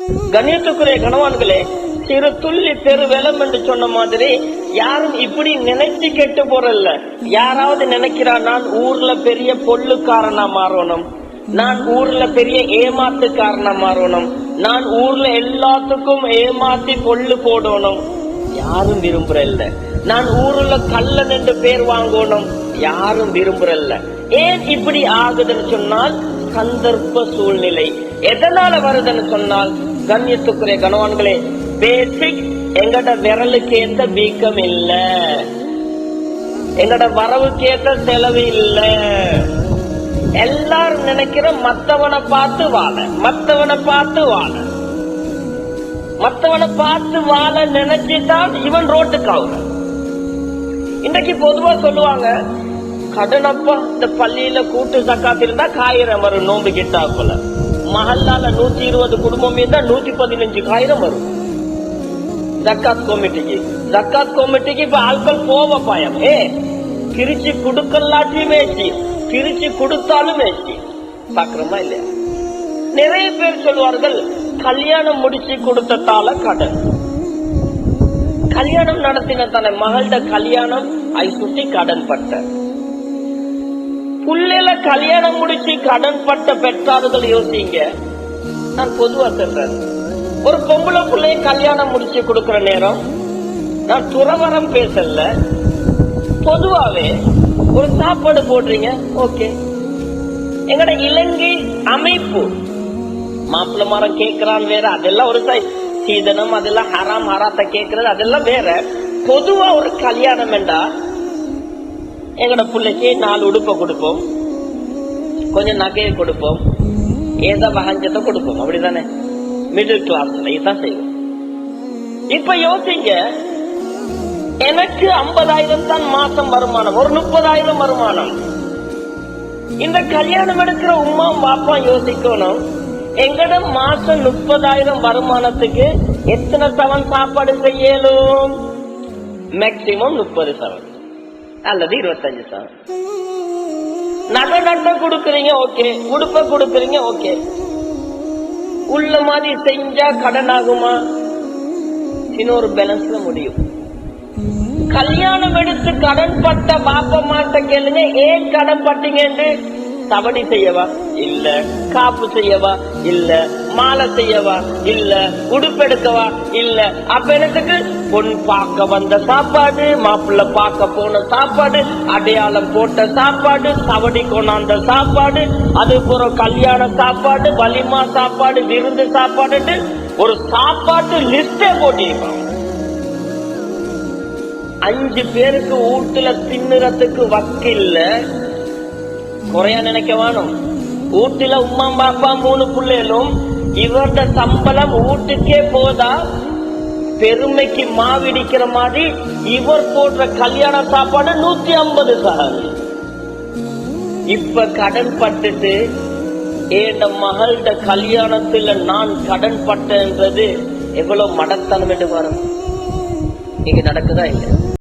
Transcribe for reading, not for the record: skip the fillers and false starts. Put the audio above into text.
கண்ணியத்துக்குரிய கணவான்களே, சிறு துள்ளி தெரு வெள்ளம் என்று சொன்ன மாதிரி யாரும் இப்படி நினைச்சு கெட்டு போறல்ல. யாராவது நினைக்கிறான் நான் ஊர்ல பெரிய பொல்லுக்காரனா மாறணும், நான் ஊர்ல பெரிய ஏமாத்துக்காரனா மாறணும், நான் ஊர்ல எல்லாத்துக்கும் ஏமாத்தி பொல்லு போடணும், யாரும் விரும்புறல்ல. நான் ஊர்ல கள்ளன் என்று பேர் வாங்கணும், யாரும் விரும்புறல்ல. ஏன் இப்படி ஆகுதுன்னு சொன்னால் சந்தர்ப்ப சூழ்நிலை. எதனால வருதுன்னு சொன்னால் கண்ணியத்துக்குரிய கணவான்களே, பேசிக் எங்கட விரலுக்கு ஏத்த வீக்கம் இல்ல, எங்கட வரவுக்கு ஏத்த செலவு இல்ல. எல்லாரும் நினைக்கிற மத்தவனை பார்த்து வாழ, மத்தவனை பார்த்து வாழ, மத்தவனை பார்த்து வாழ நினைச்சுதான் இவன் ரோட்டுக்கு ஆகுற. இன்னைக்கு பொதுவா சொல்லுவாங்க, கடனப்பா இந்த பள்ளியில கூட்டு சக்காத்து இருந்தா 1000 வரும், நோம்பு கிட்டாப்புல மஹல்லால 120 குடும்பம் இருந்தா 115,000 வரும். ஜக்காத் கமிட்டிக்கு இப்ப ஆட்கள் போவ பயம். பிரிச்சு கொடுக்கலாட்டியும் மேய்ச்சி, பிரிச்சு கொடுத்தாலும் மேய்ச்சி. பாக்குறோமா இல்லையா? நிறைய பேர் சொல்வார்கள் கல்யாணம் முடிச்சு கொடுத்ததால கடன், கல்யாணம் நடத்தின தானே மகள்கிட்ட கல்யாணம் ஐ சுட்டி கடன் பட்ட. புள்ளையில கல்யாணம் முடிச்சு கடன் பட்ட பெற்றார்கள் யோசிங்க. நான் பொதுவா சொல்றேன், ஒரு பொம்பளை பிள்ளைய கல்யாணம் முடிச்சு கொடுக்கிற நேரம், நான் துறவரம் பேசல, பொதுவாவே ஒரு சாப்பாடு போடுறீங்க, ஓகே. எங்கட இலங்கை அமைப்பு மாப்பிள்ள மரம் கேட்கிறான் வேற, அதெல்லாம் ஒரு சீதனம், அதெல்லாம் ஹராம் ஹராத்த கேட்கறது அதெல்லாம் வேற. பொதுவா ஒரு கல்யாணம் என்றா எங்கட பிள்ளைக்கு 4 உடுப்பை கொடுப்போம், கொஞ்சம் நகையை கொடுப்போம், ஏதோ வகஞ்சத்தை கொடுப்போம், அப்படிதானே? மிடில் கிளாஸ்ல இதுதான் செய்வோம். இப்ப யோசிங்க, எனக்கு 50,000 தான் மாசம் வருமானம், ஒரு 30,000 வருமானம். இந்த கல்யாணம் எடுக்கிற உமா பாப்பா யோசிக்கணும், எங்கட மாசம் 30,000 வருமானத்துக்கு எத்தனை சவன் சாப்பாடு செய்யலும்? மேக்சிமம் 30 சவன் அல்லது 25 சவன். நகை நட்டை கொடுக்கறீங்க, ஓகே. உடுப்ப கொடுக்கறீங்க, ஓகே. உள்ள மாதிரி செஞ்சா கடன் ஆகுமா? இன்னொரு பேலன்ஸ்ல முடியும். கல்யாணம் எடுத்து கடன் பட்ட பாப்பா மாட்ட கேளுங்க, ஏன் கடன் பட்டீங்க? தவணை செய்யவா இல்ல, காப்பு செய்யவா இல்ல, மாலை செய்யவா இல்ல, உடுப்பெடுக்கவா இல்ல. அப்ப எனக்கு பொன் பார்க்க வந்த சாப்பாடு, மாப்பிள்ள பார்க்க போன சாப்பாடு, அடையாளம் போட்ட சாப்பாடு, தவணை கொண்டாந்த சாப்பாடு, அது போற கல்யாண சாப்பாடு, வலிமா சாப்பாடு, விருந்து சாப்பாடு, ஒரு சாப்பாட்டு லிஸ்டே போட்டிருப்பாங்க. 5 பேருக்கு வீட்டுல தின்னுறதுக்கு வக்கில்ல, குறையா நினைக்க வேணும். வீட்டுல உமா பாப்பா 3 பிள்ளைகளும், இவருடைய சம்பளம் வீட்டுக்கே போதா, பெருமைக்கு மாவிடிக்கிற மாதிரி இவர் போடுற கல்யாண சாப்பாடு 150 சகல். இப்ப கடன் பட்டுட்டு ஏண்ட மகள்ட கல்யாணத்துல நான் கடன் பட்டேன்றது எவ்வளவு மடத்தனம் என்று வரும். இங்க நடக்குதா இல்ல?